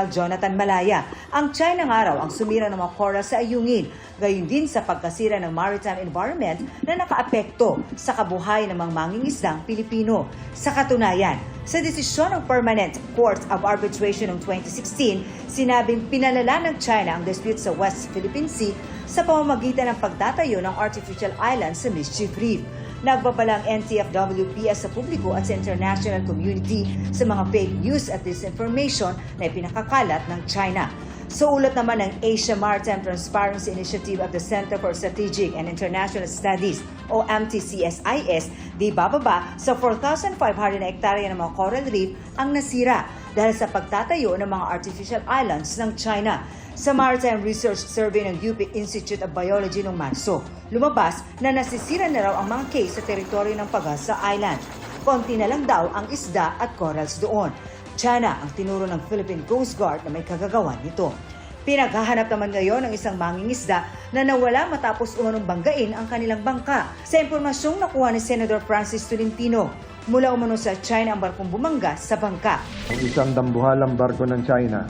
Jonathan Malaya. Ang China nga raw ang sumira ng mga coral sa ayungin, gayon din sa pagkasira ng maritime environment na nakaapekto sa kabuhayan ng mga mangingisdang Pilipino. Sa katunayan, sa desisyon ng Permanent Court of Arbitration noong 2016, sinabing pinalala ng China ang dispute sa West Philippine Sea sa pamamagitan ng pagtatayo ng artificial island sa Mischief Reef. Nagbabala ang NTFWPS sa publiko at sa international community sa mga fake news at disinformation na ipinakakalat ng China. Sa ulat naman ng Asia Maritime Transparency Initiative of the Center for Strategic and International Studies o MTCSIS, di bababa sa 4,500 na hektarya ng mga coral reef ang nasira dahil sa pagtatayo ng mga artificial islands ng China. Sa Maritime Research Survey ng UP Institute of Biology noong Marso, lumabas na nasisira na raw ang mga case sa teritoryo ng Pagasa Island. Konti na lang daw ang isda at corals doon. China ang tinuro ng Philippine Coast Guard na may kagagawan nito. Pinaghahanap naman ngayon ng isang mangingisda na nawala matapos umanong banggain ang kanilang bangka. Sa impormasyong nakuha ni Senator Francis Tolentino, mula umano sa China ang barkong bumangga sa bangka. Ang isang dambuhalang barko ng China,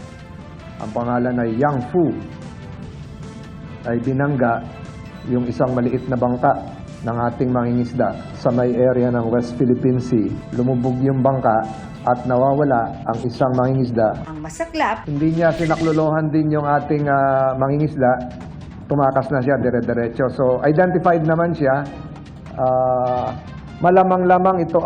ang pangalan ay Yang Fu, ay binangga yung isang maliit na bangka ng ating mangingisda sa may area ng West Philippine Sea. Lumubog yung bangka at nawawala ang isang mangingisda. Ang masaklap, Hindi niya sinaklolohan din yung ating mangingisda. Tumakas na siya dire-diretso. So identified naman siya. Malamang-lamang ito